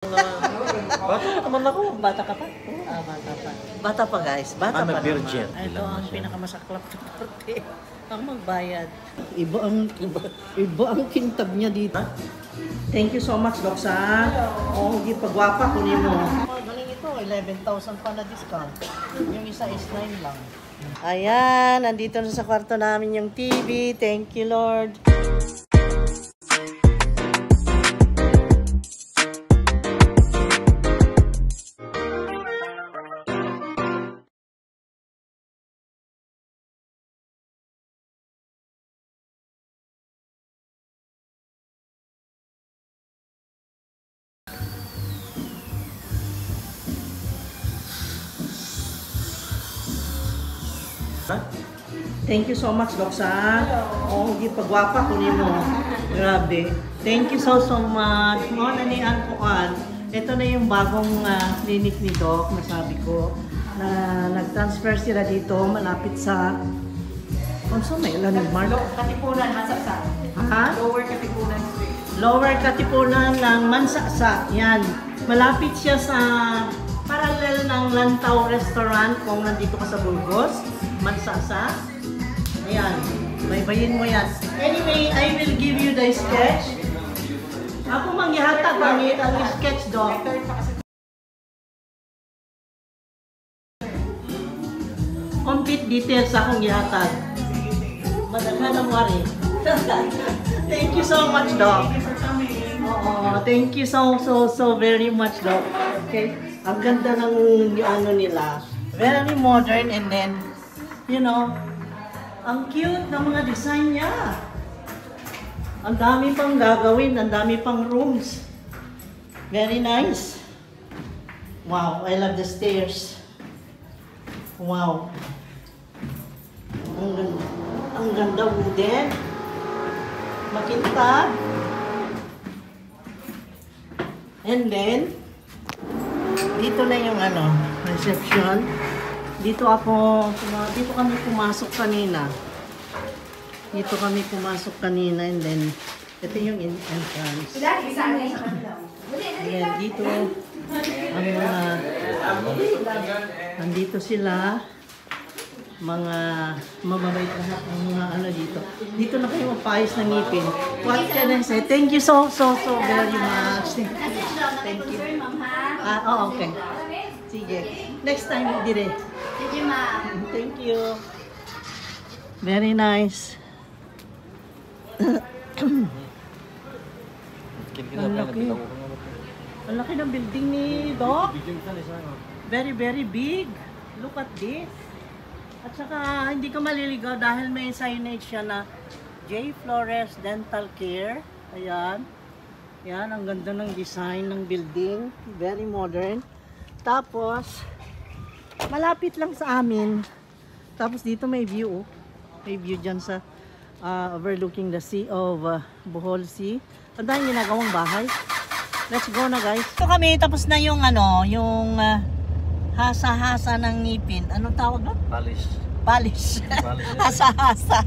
Bata pa naman ako. Bata ka pa? Ah, bata pa. Bata pa guys, bata pa virgin. naman. Ito ang pinakamasaklap na parte. Ang magbayad. Iba ang kintab niya dito. Thank you so much, Doksa. Oo, hindi pagwapa, kunin mo. Galing ito, 11,000 pa na discount. Yung isa is 9 lang. Ayan, nandito na sa kwarto namin yung TV. Thank you, Lord. Thank you so much, Doksa. Oo, hindi pagwapa, kunin mo. Grabe. Thank you so much. Mga nanian ko kan. Ito na yung bagong clinic ni Doc, nasabi ko. Na nag-transfer sila dito, malapit sa... May landmark? Katipunan, Mansaksa. Ha? Lower Katipunan Street. Lower Katipunan ng Mansaksa. Yan. Malapit siya sa parallel ng Lantaw Restaurant kung nandito ka sa Burgos. Mansaksa. Ayan. Baybayin mo yan. Anyway, I will give you the sketch. Ako mangyahatag ang sketch, Doc. Complete details akong gihatag. Madaghan ang wari. Thank you so much, Doc. Oo, thank you so very much, Doc. Okay? Ang ganda ng ano nila. Very modern and then, you know, ang cute ng mga design niya. Ang dami pang gagawin, ang dami pang rooms. Very nice. Wow, I love the stairs. Wow. Ang ganda wooden. Makintab. And then, dito na yung ano, reception. Dito kami pumasok kanina. And then, ito yung entrance. Ayan, dito ang mga, nandito sila, mga mababait lahat ang mga ano dito. Dito na kayo magpaayos ng ngipin. What can I say? Thank you so very much. Thank you. Okay. Sige. Next time, dire. Sige, ma'am. Thank you. Very nice. Ang laki ng building ni Doc. Very big. Look at this. At saka hindi ka maliligaw dahil may signage siya na J. Flores Dental Care. Ayan. Yan, ang ganda ng design ng building. Very modern. Tapos, malapit lang sa amin. Tapos dito may view. May view dyan sa overlooking the sea of Bohol Sea. Ang daming ginagawang bahay. Let's go na guys. Ito kami, tapos na yung ano, yung hasa-hasa ng ngipin. Anong tawag doon? Polish. Hasa-hasa.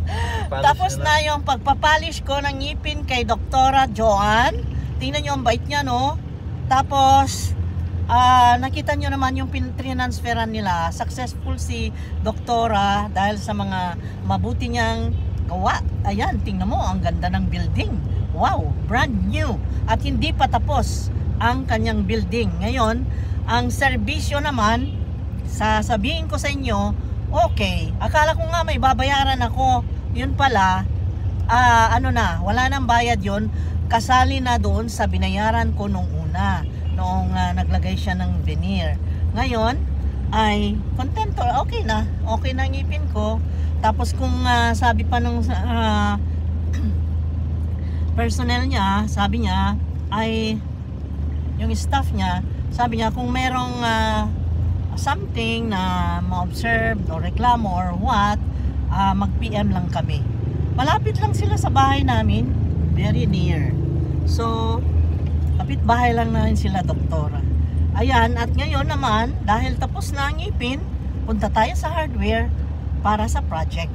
Tapos na yung pagpapalish ko ng ngipin kay Doktora Joan. Tingnan nyo ang bait niya, no? Tapos, nakita nyo naman yung transferan nila. Successful si Doktora dahil sa mga mabuti niyang gawa. Ayan, tingnan mo, ang ganda ng building. Wow, brand new. At hindi pa tapos ang kanyang building. Ngayon, ang serbisyo naman, sasabihin ko sa inyo, okay. Akala ko nga may babayaran ako. Yun pala, wala nang bayad yun. Kasali na doon sa binayaran ko nung una. Noong naglagay siya ng veneer. Ngayon, ay kontento. Okay na ang ngipin ko. Tapos kung sabi pa nung personnel niya, sabi niya, ay yung staff niya, sabi niya kung merong something na ma-observe o reklamo or what, mag-PM lang kami. Malapit lang sila sa bahay namin, very near. So, kapit-bahay lang namin sila, Doktora. Ayan, at ngayon naman, dahil tapos na ang ngipin, punta tayo sa hardware para sa project.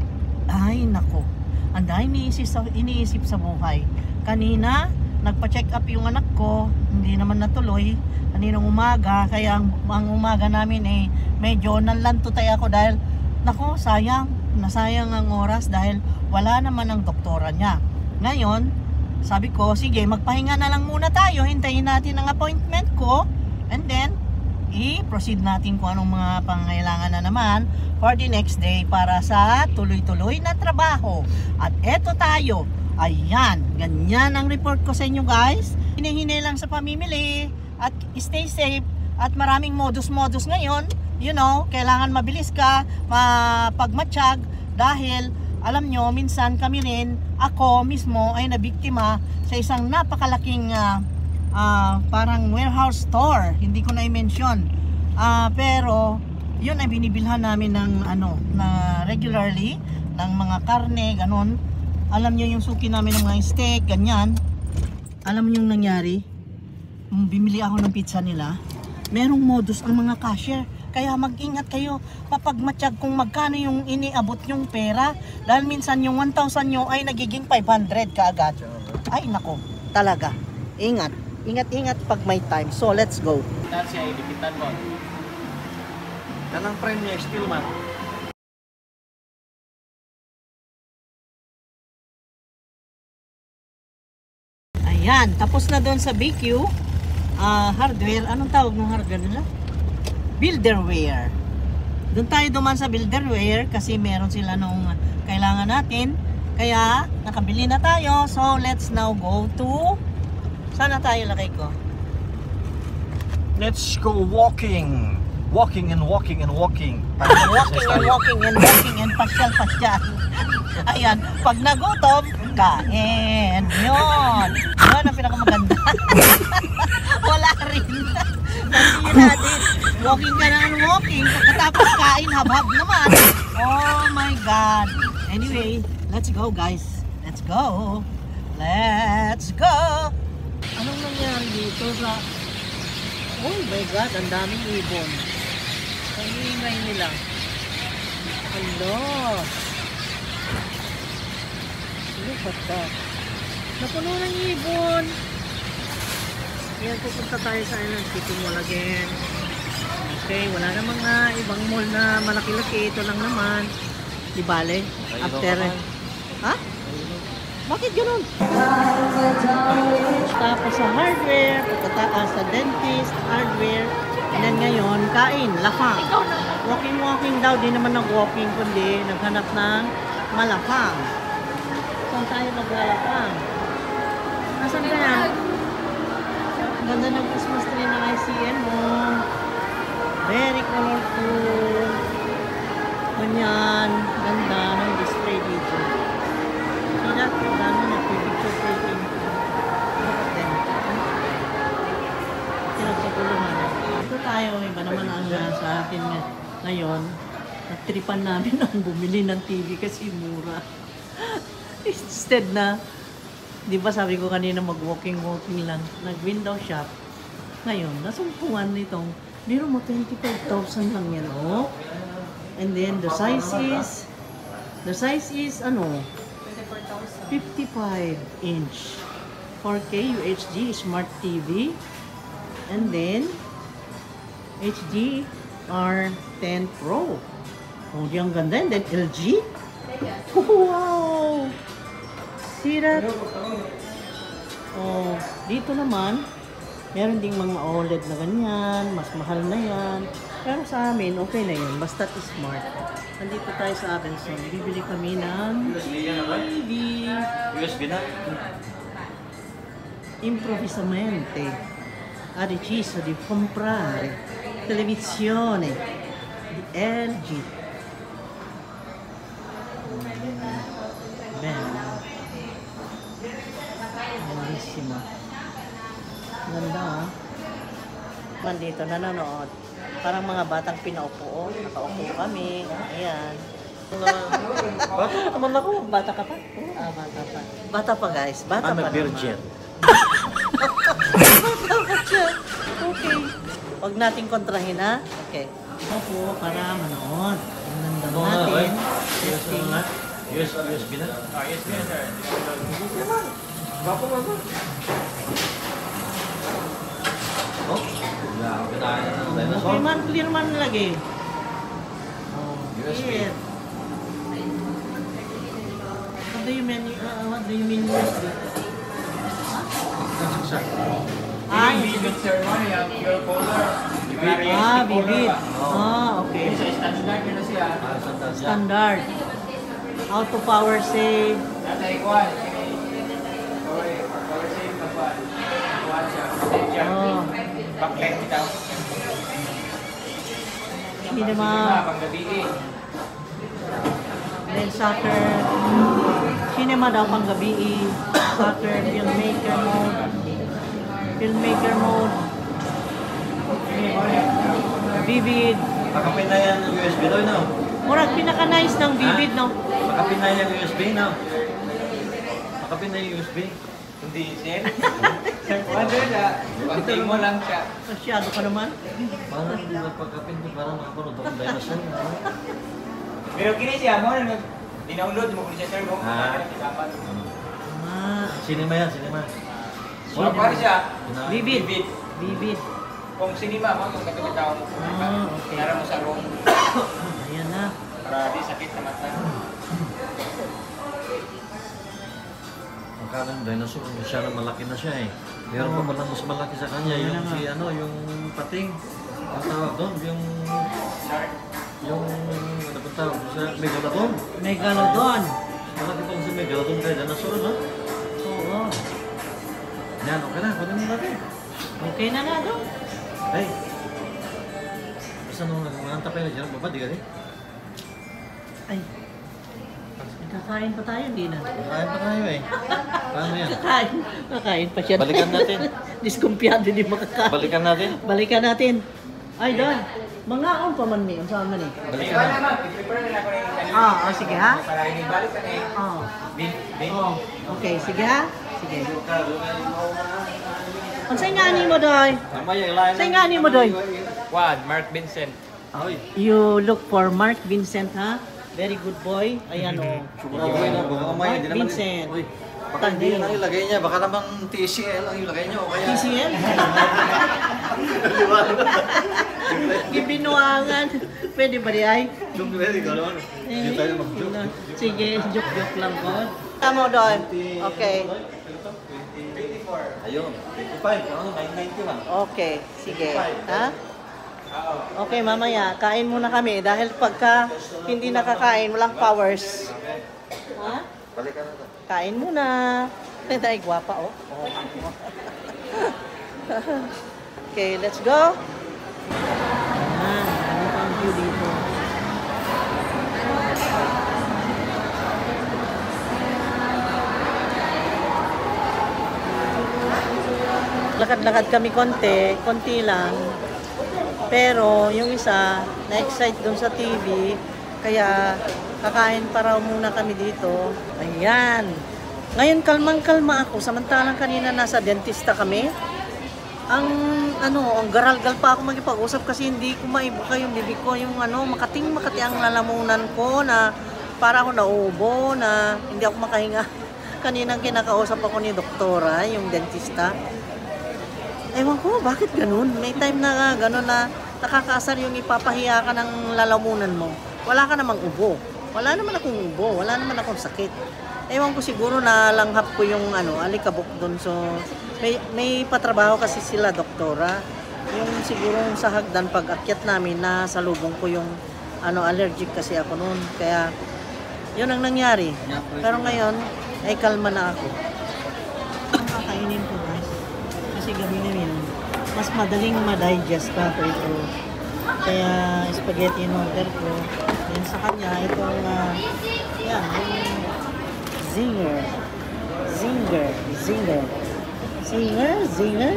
Ay, nako. Ang dahil iniisip sa buhay. Kanina, nagpa-check up yung anak ko, hindi naman natuloy kaninang umaga, kaya ang umaga namin medyo nalantutay ako dahil nako, nasayang ang oras dahil wala naman ang doktora niya. Ngayon, sabi ko, sige, magpahinga na lang muna tayo, hintayin natin ang appointment ko, and then i-proceed natin kung anong mga pangangailangan na naman for the next day para sa tuloy-tuloy na trabaho. At eto tayo, ayan, ganyan ang report ko sa inyo guys. Hinihinay lang sa pamimili at stay safe, at maraming modus-modus ngayon. You know, kailangan mabilis ka pagmatsyag dahil alam nyo, minsan kami rin, ako mismo ay nabiktima sa isang napakalaking parang warehouse store. Hindi ko na i-mention. Pero yun ay binibilhan namin ng na regularly ng mga karne, ganon. Alam nyo yung suki namin ng mga steak, ganyan. Alam nyo yung nangyari? Bimili ako ng pizza nila. Merong modus ang mga cashier. Kaya mag-ingat kayo papagmatsyag kung magkano yung iniabot yung pera. Dahil minsan yung 1,000 nyo ay nagiging 500 kaagad. Ay nako, talaga. Ingat. Ingat-ingat pag may time. So let's go. Dahil siya ilipitan mo. Kanang friend niya, still man. Ayan, tapos na doon sa BQ hardware. Anong tawag ng hardware nila? Builderware. Doon tayo duman sa builderware kasi meron sila nung kailangan natin. Kaya nakabili na tayo. So let's now go to, sana tayo lagay ko? Let's go walking. Walking and walking and walking. Walking and walking and walking and pasyal-pasyal. Ayan, pag nagutom, kain. Yun. Yun ang pinakamaganda. Wala rin. Kasi natin, walking ka na ng walking, pagkatapos kain, hab-hab naman. Oh my God. Anyway, let's go guys. Let's go. Let's go. Anong nangyari dito sa... Oh my God, ang daming ibon. Ang ingay nila. Hello. Look at that. Napuno ng ibon. Ayan, pupunta tayo sa Island City Mall again. Okay, wala namang ibang mall na malaki-laki. Ito lang naman. Di bale? After... Ha? Bakit ganun? Tapos sa hardware, sa dentist, hardware, and then ngayon, kain, lafang. Walking daw, di naman nag-walking, kundi naghanap ng malafang. Saan tayo naglalafang? Nasaan ka na? Ganda ng Christmas tree ng ICN mo. Very colorful. Ganyan, ganda ng display dito. Sila, dami na picture taking. Pinagpaguluhan. Ito tayo, iba naman ang sa akin ngayon. Natripan namin ang bumili ng TV kasi mura. Instead na, di ba sabi ko kanina mag-walking lang, nag-window shop. Ngayon, nasumpungan nitong, biro mo 25,000 lang yan, oh. And then the size is ano? 55 inch 4K UHD Smart TV, and then HDR10 Pro. Oh, di ang ganda. And then LG. Wow! See that? Oh, dito naman meron ding mga OLED na ganyan, mas mahal na yan. Pero sa amin, okay na yun. Basta smart. Nandito tayo sa Abenson. Bibili kami ng TV. USB na? Improvvisamente. Ha deciso di comprare televisione di LG. Bella. Bellissima. Ganda, ha? Nandito nanonood. Parang mga batang pinaupo. Nakaupo kami. Ayan. Bata naman ako. Bata ka pa? Bata pa. Bata pa, guys. Bata I'm pa a virgin. Bata pa siya. Okay. Huwag nating kontrahin, ha? Okay. Ito po para manood. Tingnan daw natin. USB na? USB na? USB na, sir. Gwapo nga ba? Oh, wala ako kinain na ng dinosaur. Okay man, clear man lagi. Oh, USB. clear. What do you mean USB? Ah, Bibit sir mo, yung pure color. bibit. Oh. Okay. Sa standard yun na siya. Sandal siya. Standard. Auto power save. Natay kwan. Power save na kwan. Kwan siya. Oh. Backlight kita. Cinema. Panggabi eh. Then soccer. Cinema daw pang gabi. Soccer, filmmaker mode. Filmmaker mode. Vivid. Pakapin na yan ng USB daw, no? Murag pinaka-nice ng Vivid, no? Pakapin na yung USB, no? Pakapin na yung USB. Hindi siya. Sir, kwan doon siya. Pagti mo lang siya. Masyado ka naman. Parang nagpakapin ko, parang makapunod akong dinosaur. Pero kini siya mo, dinownload mo kung siya sir mo. Ah. Cinema yan, cinema. Wala pa siya. Vivid. Vivid. Vivid. Kung sinima mo, kung katulad tao mo. Ah, okay. Nara mo sa room. Ayan na. Para di sakit sa mata. Ang kanang dinosaur, siya na malaki na siya eh. Meron pa palang mas malaki sa kanya, Ayun yung na nga. si ano, yung pating. Ang tawag doon, yung ano pa tawag sa Megalodon. Megalodon. Malaki pang si Megalodon kay dinosaur, no? Oo. Yan, okay na, kunin mo natin. Okay na na doon. Hey! Basta nung nagmamanta pa yun, dyan, baba, di ka rin. Ay. Kakain pa tayo, hindi na. Kakain pa tayo eh. Paano yan? Kakain pa siya. Balikan natin. Diskumpiyado di makakain. Balikan natin. Balikan natin. Ay, doon. Mangaon pa man mi. Ang saan man eh. Balikan Wala natin. naman, i-prepare na ako ng kanina. Sige ha. Para inibalik ka na eh. Oh. Bin, bin. Oh. Okay, sige ha. Sige. Ang sa'yo nga ni mo, Doy? Mamaya, ilahin Sa'yo nga ni mo, Doy? Juan, Mark Vincent. Ahoy. You look for Mark Vincent, ha? Very good boy. Ayan, oh. Sobrang okay na. Baka mamaya, Mark hindi naman. Vincent. Uy, baka hindi yan ang ilagay niya. Baka naman TCL ang ilagay niya. O kaya... TCL? Gibinuangan. Pwede ba di ay? Joke na rin, gano'n. Hindi tayo mag-joke. Sige, joke-joke lang ko. Tama, Doy. Okay. Ayun, 25. Ano, 990 lang. Okay, sige. Ha? Okay, mamaya, kain muna kami dahil pagka hindi nakakain, walang powers. Ha? Balikan na ito. Kain muna. Ay, gwapa, oh. Okay, let's go. Ano pang view dito? Lakad-lakad kami konti lang. Pero yung isa, na-excite dun sa TV, kaya kakain pa raw muna kami dito. Ayan. Ngayon kalmang-kalma ako, samantalang kanina nasa dentista kami. Ang garal-gal pa ako magipag-usap kasi hindi ko maibuka yung bibig ko, yung makating-makati ang lalamunan ko na para ako nauubo, na hindi ako makahinga. Kaninang kinakausap ako ni doktora, yung dentista. Ewan ko, bakit ganun? May time na ganun na nakakaasar yung ipapahiya ka ng lalamunan mo. Wala ka namang ubo. Wala naman akong ubo. Wala naman akong sakit. Ewan ko, siguro na langhap ko yung alikabok doon. So, may patrabaho kasi sila, doktora. Yung siguro sa hagdan, pag akyat namin, nasa lubong ko yung allergic kasi ako noon. Kaya, yun ang nangyari. Pero ngayon, ay kalma na ako. Ang kakainin ko, guys. Kasi gabi na yun, mas madaling ma-digest pa ko ito. Kaya spaghetti in order ko. Yan sa kanya, itong yan,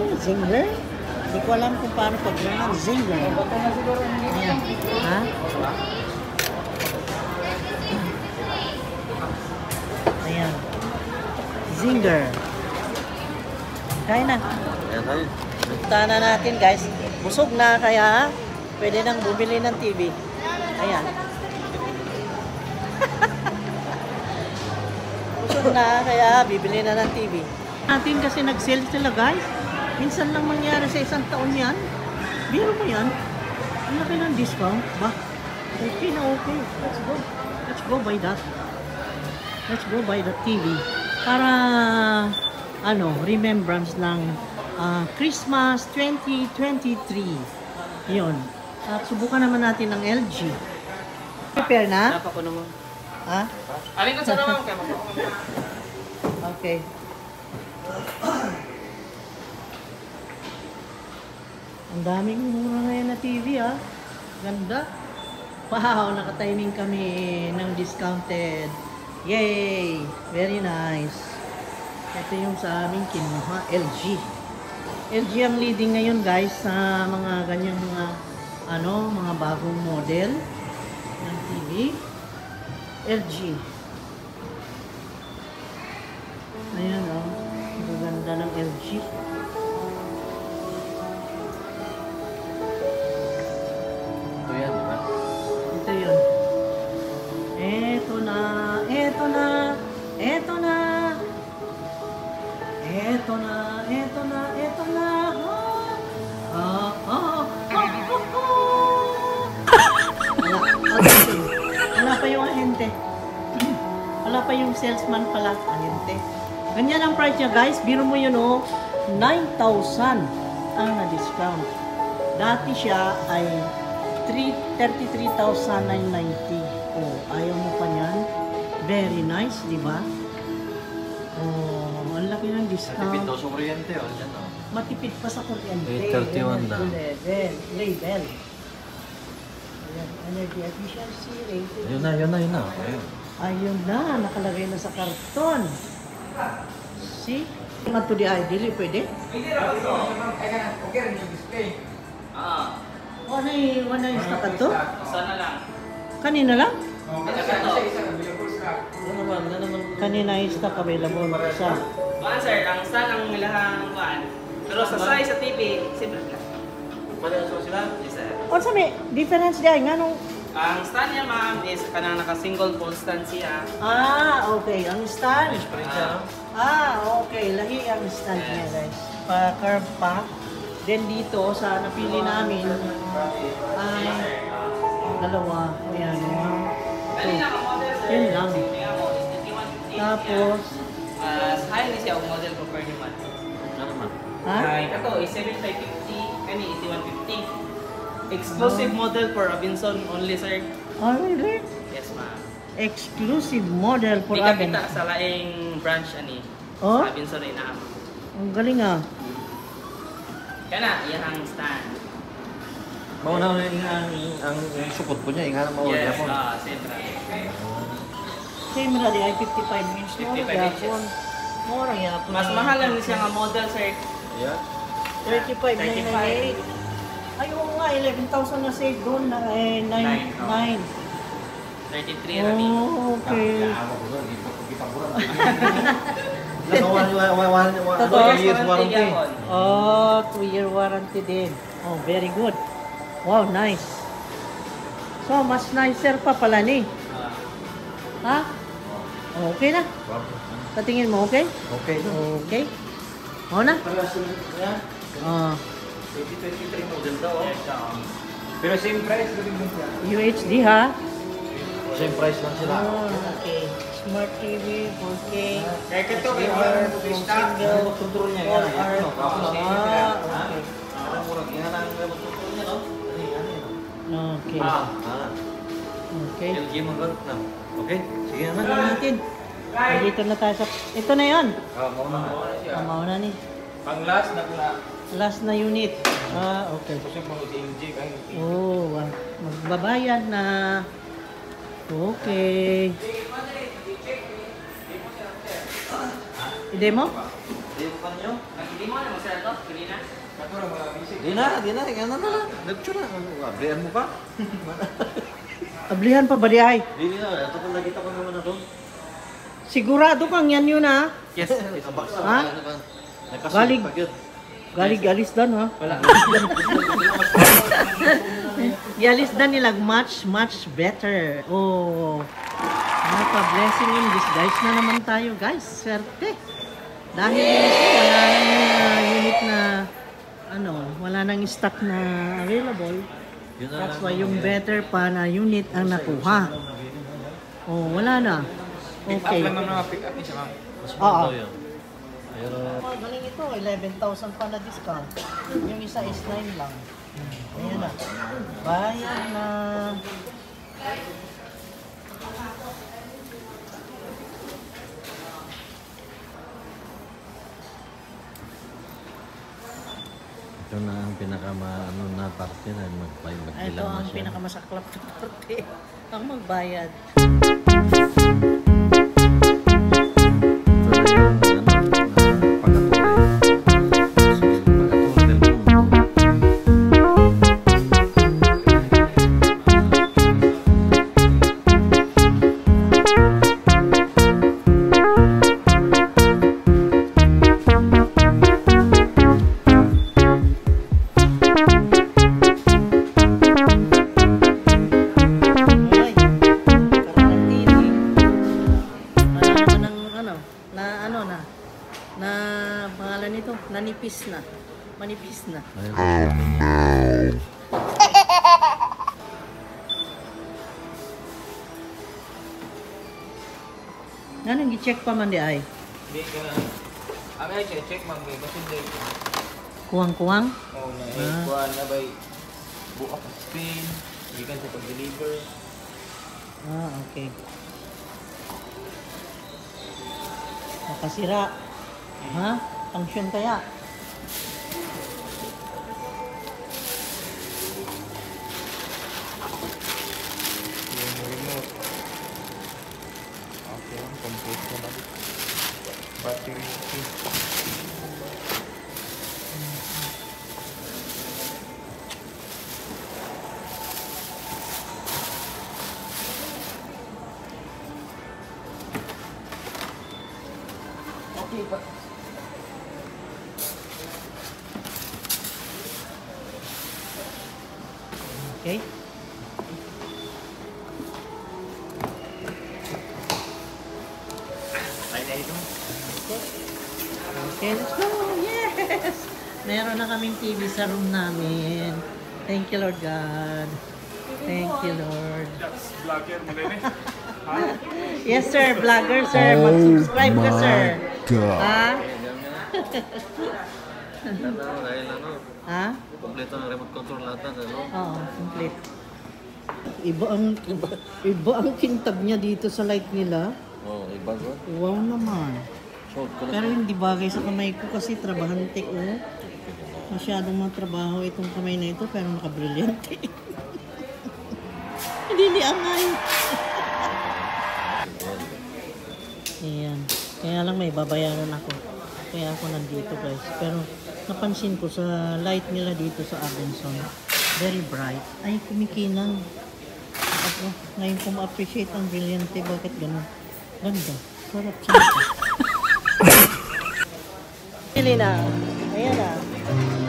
yung zinger. Hindi ko alam kung paano pag-pronounce. Zinger. Ayan. Ha? Ayan. Zinger. Kain na. Ayan tayo. Punta na natin, guys. Busog na, kaya pwede nang bumili ng TV. Ayan. Busog na, kaya bibili na ng TV. Natin kasi nag-sale sila guys. Minsan lang mangyari sa isang taon yan. Biro mo yan. Ang laki ng discount. Ba? Okay na okay. Let's go. Let's go buy that. Let's go buy that TV. Para, remembrance ng Christmas 2023. Yun. At subukan naman natin ng LG. Prepare na? Dapat ko naman. Ha? Alin ka sa naman? Kaya magpapakamay. Okay. Ang daming mura ngayon na TV ah. Ganda. Wow, nakatiming kami ng discounted. Yay! Very nice. Ito yung sa aming kinuha, LG. LG ang leading ngayon guys sa mga ganyang mga bagong model ng TV. LG. Ayan oh. Ang ganda ng LG. Ito yan, di ba? Ito yun. Eto na. Eto na. Eto na. Eto na. Eto na. Eto na. Wala pa yung ahente. Wala pa yung salesman pala. Ahente. Ganyan ang price niya guys. Biro mo yun oh. 9,000 ang na-discount. Dati siya ay 33,990. Oh, ayaw mo pa niyan. Very nice, di ba? Oh, ang laki ng discount. Natipid daw sa kuryente, oh. Yan, oh. Matipid pa sa kuryente. 831 na. Label. Ayan, energy efficiency rated. Yun na, yun na, yun na. Ayun. Ayun na, nakalagay na sa karton. See? Tingnan to the eye, dili pwede? Wala yung stock to? Sana lang. Kanina lang? Ano naman, ano naman. Kanina yung stock available. Isa. Kuan sir, ang stand ang ilahang kuan. Pero sa size sa TV, siyempre lang. Parehas ba sila? Yes sir. O sa may difference diyan nga nung... Ang stand niya ma'am is kanang naka-single pole stand siya. Okay. Ang stand. Spring siya, no? Okay. Lahi ang stand niya, guys. Pa-curve pa. Then dito, sa napili namin, ay dalawa. Ayan. Dali lang ang model sir. Yun lang. Kaya mo, is 5150. Tapos, high ni siya ang model compared naman. Ano naman? ha? Ito is 7550, kani 8150. Exclusive model for Robinson only sir. Oh, really? Yes ma'am. Exclusive model for Di ka Aben. kita sa laing branch ani. Oh? Robinson ay naam. Ang galing ah. Kana iyang stand. Mauna ang sukot po niya, nga na mawala Yes, po. central. Same na di ay 55 inch. 55 inches. Mura yapon. Mas mahal lang siya nga model sir. Yeah. 35,998. Ay, oo nga, 11,000 na save doon na 9. 33 rami. Oh, okay. Totoo? 2 years warranty. Oh, 2-year warranty din. Oh, very good. Wow, nice. So, mas nicer pa pala ni. Ha? Oh, okay na. Sa tingin mo, okay? Okay. Okay. Oo na? Ah, 2023 model daw, oh. Pero same price rin mo siya. UHD ha? Same price lang sila. Oh, okay. Smart TV, 4K. Kaya ito, HDR, full single, Control niya, all yan. art. Okay. Ang murag, yan ang remote control niya, no? Okay. Okay. LG mag-work na. Okay, sige na. Tignan natin. Dito na tayo sa... Ito na yan. Mauna na. Mauna ni. Pang last na pala. Last na unit. Okay. Kasi pang LG kayo. Oh, magbabayad na. Okay. I-demo? Di mo pa niyo? Hindi mo na masaya to? Hindi na? Di na. Yan na. Nag-tune na. Abrihan mo pa? Ablihan pa ba di ay? Di na. Ito kung nakita ko naman na to. Sigurado kang yan yun ha? Yes. Ha? Galig. Galis dan ha? Wala. Galis dan nilag much better. Oh. Naka blessing in disguise na naman tayo guys. Swerte. Dahil wala nang unit na wala nang stock na available. Yun na That's lang why ang yung mangyayari. better pa na unit ang nakuha. Oh, wala na. Okay. Mas Oo. mahal daw yun. Pero, Galing ito, 11,000 pa na discount. Yung isa is 9 lang. Ayan na. Bayad na. ito na ang pinaka-ano na parte na Ito magbilang na ang siya. pinakamasaklap na parte. Ang magbayad. Ito na yung pagkatulad del mundo. Ay, karoon ng TV. Wala naman ng na pangalan nito, nanipis na. Manipis na. Ayun. Nanong gi-check pa man di ay? Hindi ka na. Ang ay check man kay kasi day. Kuwang-kuwang? Oh, na kuan na bay buka pa Spain. Gikan sa pag-deliver. Ah, okay. Nakasira. Ha? Function kaya? Yung remote. Okay, ang complete na natin. Battery. Okay pa. Okay. Ay na ito. Okay, let's go! Yes! Meron na kaming TV sa room namin. Thank you, Lord God. Thank you, Lord. Yes, sir. Vlogger, sir. Mag-subscribe ka, sir. Ha? Dahil Ha? kompleto ng remote control lahat na, Oo, complete. Iba ang kintab niya dito sa light nila. Oh, iba ko. Wow naman. Short ko Pero hindi bagay sa kamay ko kasi trabahante ko. Masyadong matrabaho itong kamay na ito pero nakabrilyante. Hindi niangay. Ayan. Kaya lang may babayaran ako. Kaya ako nandito guys. Pero napansin ko sa light nila dito sa Abenson. Very bright. Ay, kumikinang. Ako, ngayon ko ma-appreciate ang brilyante. Bakit ganun? Ganda. Sarap siya. Pili na. Ayan na.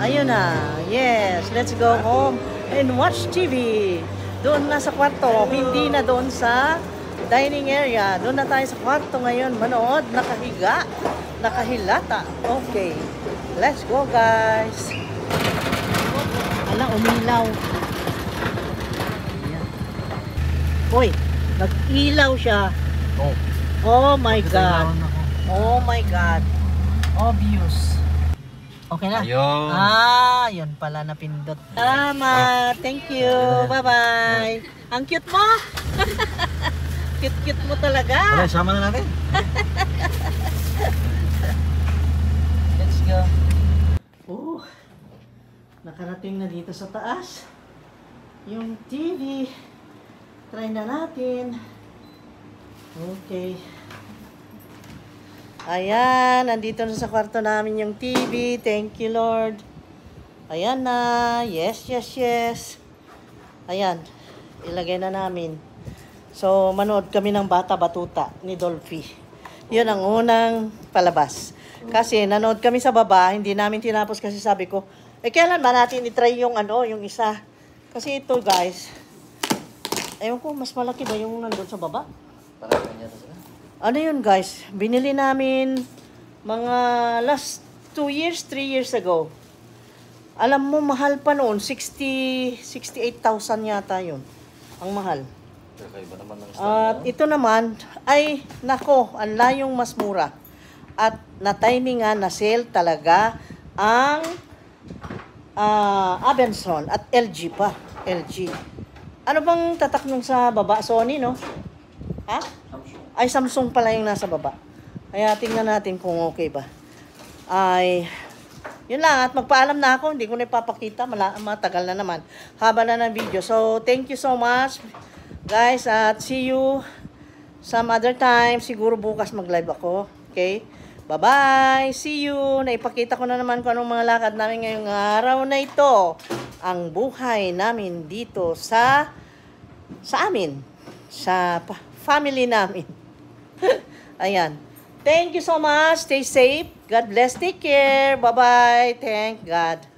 Ayun na. Yes. Let's go home and watch TV. Doon na sa kwarto. Hindi na doon sa dining area. Doon na tayo sa kwarto ngayon. Manood. Nakahiga. Nakahilata. Okay. Let's go guys. Ala, umilaw. Ayan. Uy. Nag-ilaw siya. Oh. Oh my God. Oh my God. Obvious. Okay na? Ayun. Ah, yun pala napindot. Tama. Thank you. Bye-bye. Ang cute mo. Cute-cute mo talaga. Wala, sama na natin. Let's go. Oh. Nakarating na dito sa taas. Yung TV. Try na natin. Okay. Ayan, nandito na sa kwarto namin yung TV. Thank you, Lord. Ayan na. Yes, yes, yes. Ayan. Ilagay na namin. So, manood kami ng Bata Batuta ni Dolphy. Yun ang unang palabas. Kasi nanood kami sa baba, hindi namin tinapos kasi sabi ko, kailan ba natin itry yung yung isa? Kasi ito, guys, ewan ko, mas malaki ba yung nandun sa baba? Ano yun guys, binili namin Mga last 2 years, 3 years ago. Alam mo, mahal pa noon. 68,000 yata yun. Ang mahal. Kakaiba naman ng At ito naman, ay, nako, ang layong mas mura. At na-timingan, na-sale talaga ang Abenson at LG pa. LG. Ano bang tatak nung sa baba? Sony, no? Ha? Ay, Samsung pala yung nasa baba. Kaya tingnan natin kung okay ba. Ay, yun lang. At magpaalam na ako. Hindi ko na ipapakita. Matagal na naman. Haba na ng video. So, thank you so much, guys. At see you some other time. Siguro bukas mag-live ako. Okay? Bye-bye! See you! Naipakita ko na naman kung anong mga lakad namin ngayong araw na ito. Ang buhay namin dito sa amin. Sa family namin. Ayan. Thank you so much. Stay safe. God bless. Take care. Bye-bye. Thank God.